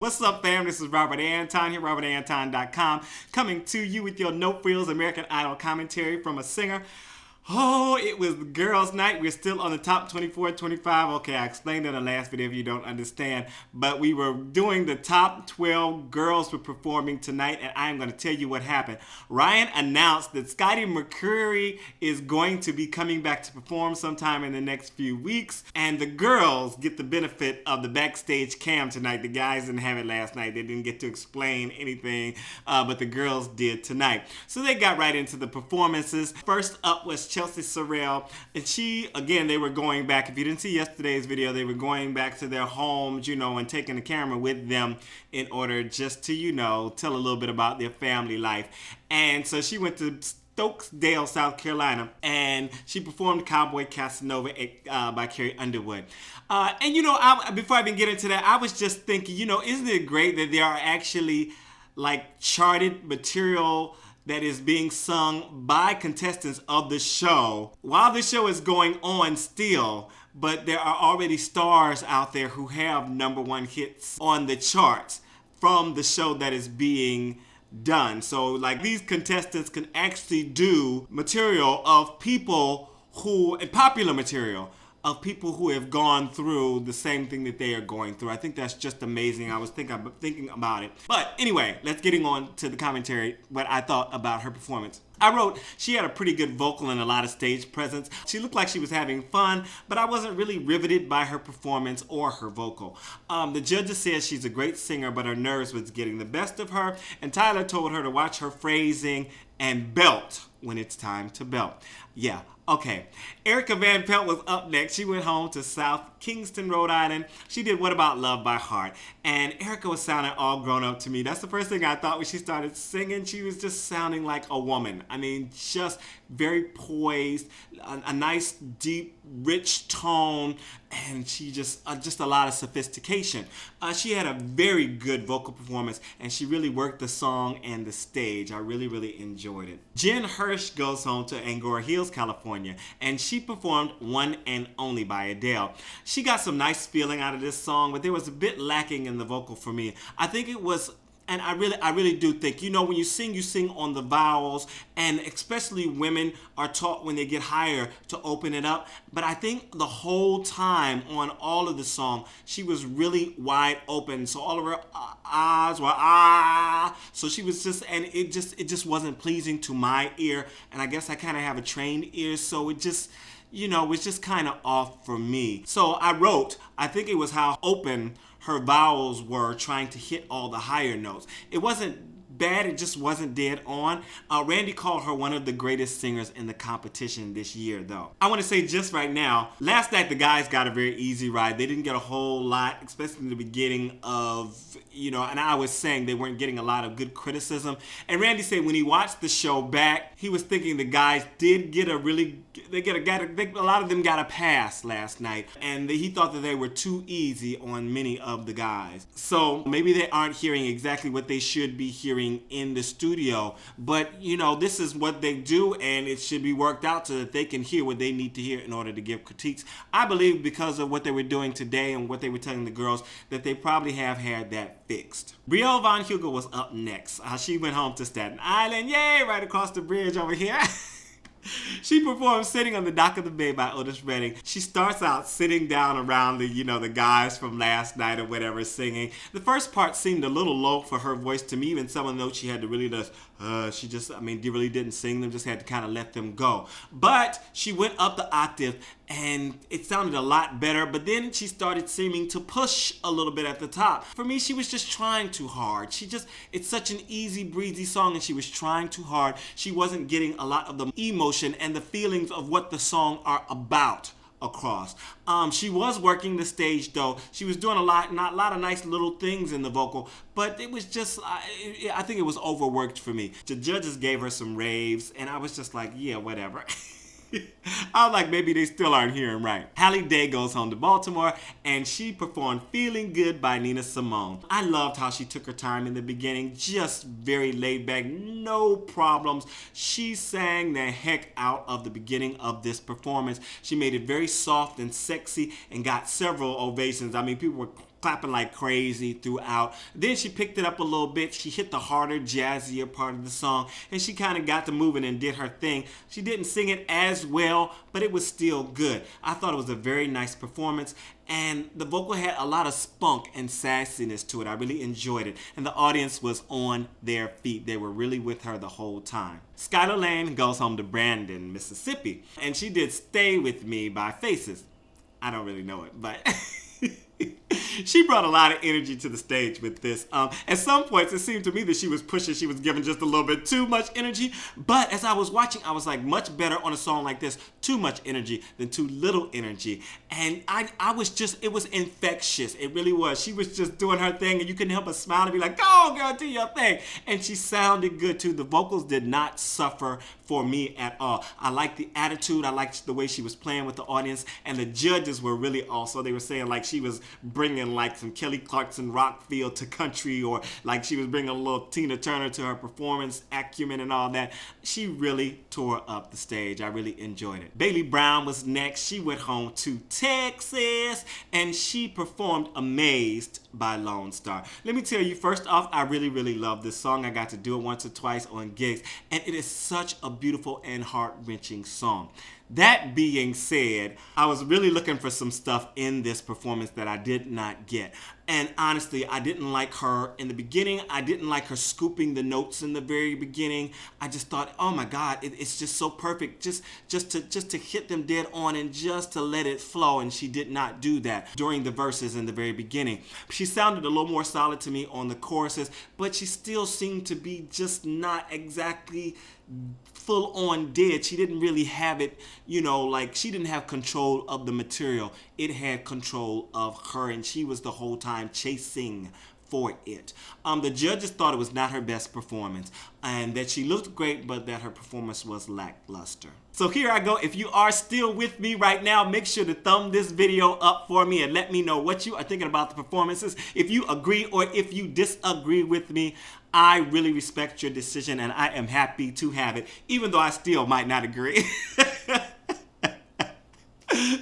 What's up, fam? This is Robert Anton here, robertanton.com, coming to you with your no frills American Idol commentary from a singer. Oh, it was girls' night. We're still on the top 24, 25. Okay, I explained in the last video if you don't understand. But we were doing the top 12 girls were performing tonight, and I'm going to tell you what happened. Ryan announced that Scotty McCreery is going to be coming back to perform sometime in the next few weeks. And the girls get the benefit of the backstage cam tonight. The guys didn't have it last night. They didn't get to explain anything, but the girls did tonight. So they got right into the performances. First up was Sorrell, and they were going back. If you didn't see yesterday's video, they were going back to their homes, and taking the camera with them in order just to, tell a little bit about their family life. And so she went to Stokesdale, South Carolina, and she performed Cowboy Casanova by Carrie Underwood. Before I even get into that, I was just thinking, isn't it great that there are actually like charted material that is being sung by contestants of the show while the show is going on still, but there are already stars out there who have #1 hits on the charts from the show that is being done. So like these contestants can actually do material of people popular material of people who have gone through the same thing that they are going through. I think that's just amazing. I was thinking about it. But anyway, let's get on to the commentary, what I thought about her performance. I wrote, she had a pretty good vocal and a lot of stage presence. She looked like she was having fun, but I wasn't really riveted by her performance or her vocal. The judges said she's a great singer, but her nerves was getting the best of her, and Tyler told her to watch her phrasing and belt when it's time to belt. Yeah. Okay, Erika Van Pelt was up next. She went home to South Kingstown, Rhode Island. She did What About Love by Heart. And Erika was sounding all grown up to me. That's the first thing I thought when she started singing. She was just sounding like a woman. I mean, just very poised, a nice, deep, rich tone, and she just a lot of sophistication. She had a very good vocal performance, and she really worked the song and the stage. I really, really enjoyed it. Hirsh goes home to Agora HIlls, California, and she performed One and Only by Adele. She got some nice feeling out of this song, but there was a bit lacking in the vocal for me. I think it was, and I really do think, when you sing on the vowels, and especially women are taught when they get higher to open it up. But I think the whole time on all of the song, she was really wide open. So all of her ahs were ah. So she was it just wasn't pleasing to my ear. And I guess I kind of have a trained ear, so it just, was just kind of off for me. So I wrote, I think it was how open her vowels were trying to hit all the higher notes. It wasn't bad, it just wasn't dead on. Randy called her one of the greatest singers in the competition this year, though. I want to say just right now, last night the guys got a very easy ride. They didn't get a whole lot, especially in the beginning of, and I was saying they weren't getting a lot of good criticism. And Randy said when he watched the show back, he was thinking the guys did get a lot of them got a pass last night, and he thought that they were too easy on many of the guys. So maybe they aren't hearing exactly what they should be hearing in the studio, but this is what they do, and it should be worked out so that they can hear what they need to hear in order to give critiques. I believe because of what they were doing today and what they were telling the girls, that they probably have had that fixed. Brielle von Hugel was up next. She went home to Staten Island, yay, right across the bridge over here. She performed Sitting on the Dock of the Bay by Otis. She starts out sitting down around the guys from last night or whatever singing. The first part seemed a little low for her voice to me. Even some of the notes she had to really really didn't sing them, just had to kind of let them go. But she went up the octave and it sounded a lot better, but then she started seeming to push a little bit at the top. For me, she was just trying too hard. It's such an easy breezy song, and she was trying too hard. She wasn't getting a lot of the emotion and the feelings of what the song are about across. She was working the stage, though. She was doing a lot of nice little things in the vocal, but it was just, I think it was overworked for me. The judges gave her some raves, and I was just like, yeah, whatever. I was like, maybe they still aren't hearing right. Hallie goes home to Baltimore, and she performed Feeling Good by Nina Simone. I loved how she took her time in the beginning, just very laid back, no problems. She sang the heck out of the beginning of this performance. She made it very soft and sexy and got several ovations. I mean, people were clapping like crazy throughout. Then she picked it up a little bit. She hit the harder, jazzier part of the song, and she kind of got to moving and did her thing. She didn't sing it as well, but it was still good. I thought it was a very nice performance, and the vocal had a lot of spunk and sassiness to it. I really enjoyed it, and the audience was on their feet. They were really with her the whole time. Skylar Laine goes home to Brandon, Mississippi, and she did Stay With Me by Faces. I don't really know it, but she brought a lot of energy to the stage with this. At some points, it seemed to me that she was pushing, she was giving just a little bit too much energy. But as I was watching, I was like, much better on a song like this, too much energy than too little energy. And I was just, it was infectious. It really was. She was just doing her thing, and you couldn't help but smile and be like, go girl, do your thing. And she sounded good too. The vocals did not suffer for me at all. I liked the attitude. I liked the way she was playing with the audience, and the judges were really also, they were saying like she was bringing like some Kelly Clarkson rock feel to country, or like she was bringing a little Tina Turner to her performance acumen and all that. She really tore up the stage. I really enjoyed it. Baylie Brown was next. She went home to Texas, and she performed Amazed by Lonestar. Let me tell you, first off, I really, really love this song. I got to do it once or twice on gigs, and it is such a beautiful and heart-wrenching song. That being said, I was really looking for some stuff in this performance that I did not get. And honestly, I didn't like her in the beginning. I didn't like her scooping the notes in the very beginning. I just thought, oh my God, it's just so perfect. Just to hit them dead on and just to let it flow. And she did not do that during the verses in the very beginning. She sounded a little more solid to me on the choruses, but she still seemed to be just not exactly full on dead. She didn't really have it, you know, like she didn't have control of the material. It had control of her, and she was the whole time chasing for it. The judges thought it was not her best performance, and that she looked great, but that her performance was lackluster. So here I go. If you are still with me right now, make sure to thumb this video up for me and let me know what you are thinking about the performances. If you agree or if you disagree with me, I really respect your decision, and I am happy to have it, even though I still might not agree.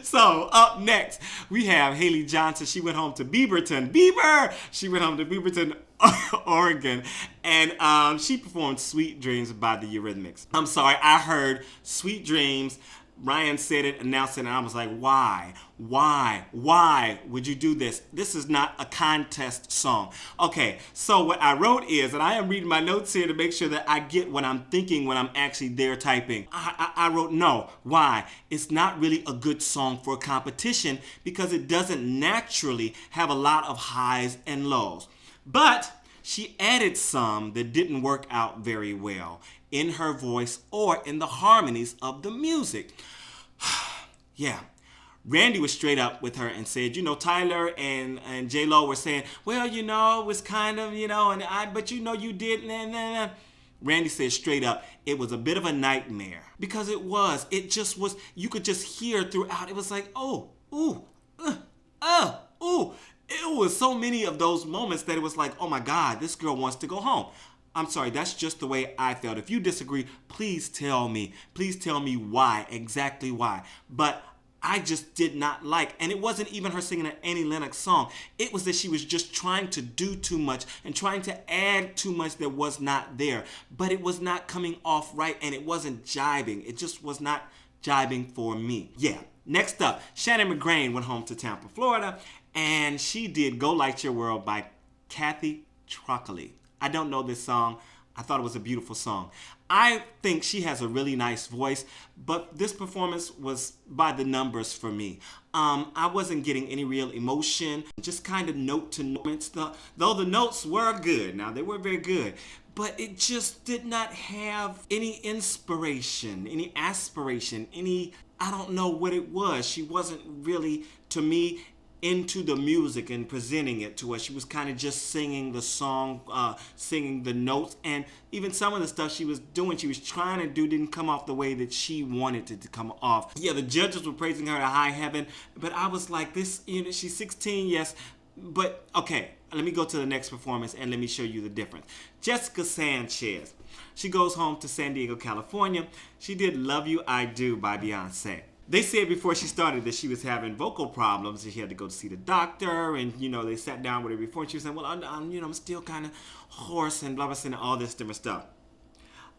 So up next, we have Hallie Johnson. She went home to Beaverton. She went home to Beaverton, Oregon, and she performed Sweet Dreams by the Eurythmics. I'm sorry, I heard Sweet Dreams. Ryan said it, announced it, and I was like, why? Why would you do this? This is not a contest song. Okay, so what I wrote is, and I am reading my notes here to make sure that I get what I'm thinking when I'm actually there typing. I wrote, no. Why? It's not really a good song for a competition because it doesn't naturally have a lot of highs and lows. But she added some that didn't work out very well in her voice or in the harmonies of the music. Yeah. Randy was straight up with her and said, you know, Tyler and J-Lo were saying, well, you know, it was kind of, you know, but you know, you did, nah. Randy said straight up, it was a bit of a nightmare. Because it just was, you could just hear throughout. It was like, oh, ooh, ooh. It was so many of those moments that it was like, oh my God, this girl wants to go home. I'm sorry, that's just the way I felt. If you disagree, please tell me. Please tell me why, exactly why. But I just did not like, and it wasn't even her singing an Annie Lennox song. It was that she was just trying to do too much and trying to add too much that was not there. But it was not coming off right, and it wasn't jibing. It just was not jibing for me. Yeah. Next up, Shannon McGrain went home to Tampa, Florida, and she did Go Light Your World by Kathy Trockley. I don't know this song. I thought it was a beautiful song. I think she has a really nice voice, but this performance was by the numbers for me. I wasn't getting any real emotion, just kind of note to note. Though the notes were good. Now, they were very good, but it just did not have any inspiration, any aspiration, I don't know what it was. She wasn't really, to me, into the music and presenting it to us. She was kind of just singing the song, singing the notes, and even some of the stuff she was doing, she was trying to do, didn't come off the way that she wanted it to come off. Yeah, the judges were praising her to high heaven, but I was like, this, you know, she's 16, yes, but okay, let me go to the next performance and let me show you the difference. Jessica Sanchez. She goes home to San Diego, California. She did Love You, I Do by Beyonce. They said before she started that she was having vocal problems and she had to go to see the doctor. And, they sat down with her before and she was saying, well, I'm still kind of hoarse and blah, blah, blah, and all this different stuff.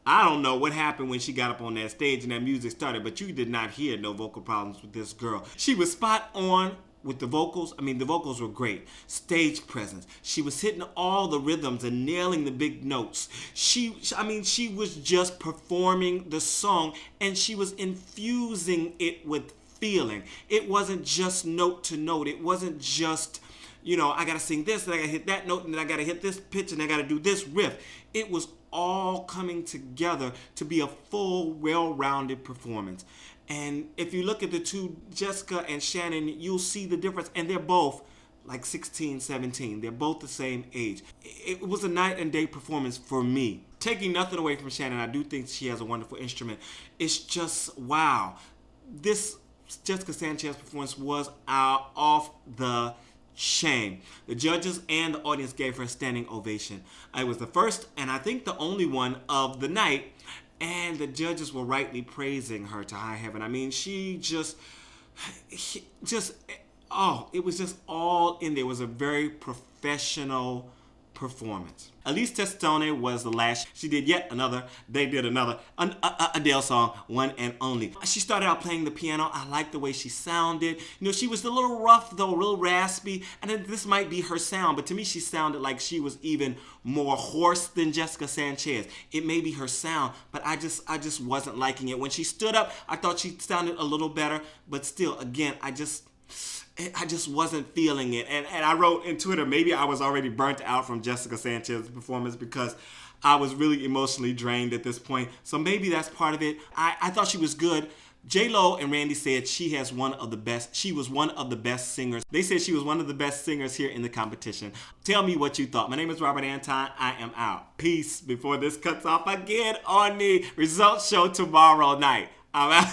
I don't know what happened when she got up on that stage and that music started, but you did not hear no vocal problems with this girl. She was spot on with the vocals. I mean, the vocals were great. Stage presence. She was hitting all the rhythms and nailing the big notes. She was just performing the song and she was infusing it with feeling. It wasn't just note to note. It wasn't just, I got to sing this and I got to hit that note and then I got to hit this pitch and I got to do this riff. It was all coming together to be a full, well-rounded performance. And if you look at the two, Jessica and Shannon, you'll see the difference. And they're both like 16, 17. They're both the same age. It was a night and day performance for me. Taking nothing away from Shannon, I do think she has a wonderful instrument. It's just, wow. This Jessica Sanchez performance was off the chain. The judges and the audience gave her a standing ovation. It was the first and I think the only one of the night. And the judges were rightly praising her to high heaven. I mean, it was just all in there. It was a very professional performance. Elise Testone was the last. They did another Adele song, One and Only. She started out playing the piano. I liked the way she sounded. She was a little rough though, a little raspy. And this might be her sound, but to me she sounded like she was even more hoarse than Jessica Sanchez. It may be her sound, but I just wasn't liking it. When she stood up, I thought she sounded a little better, but still, again, I just wasn't feeling it. And I wrote in Twitter, maybe I was already burnt out from Jessica Sanchez's performance because I was really emotionally drained at this point. So maybe that's part of it. I thought she was good. J-Lo and Randy said she was one of the best singers. They said she was one of the best singers here in the competition. Tell me what you thought. My name is Robert Anton. I am out. Peace before this cuts off again on the results show tomorrow night. I'm out.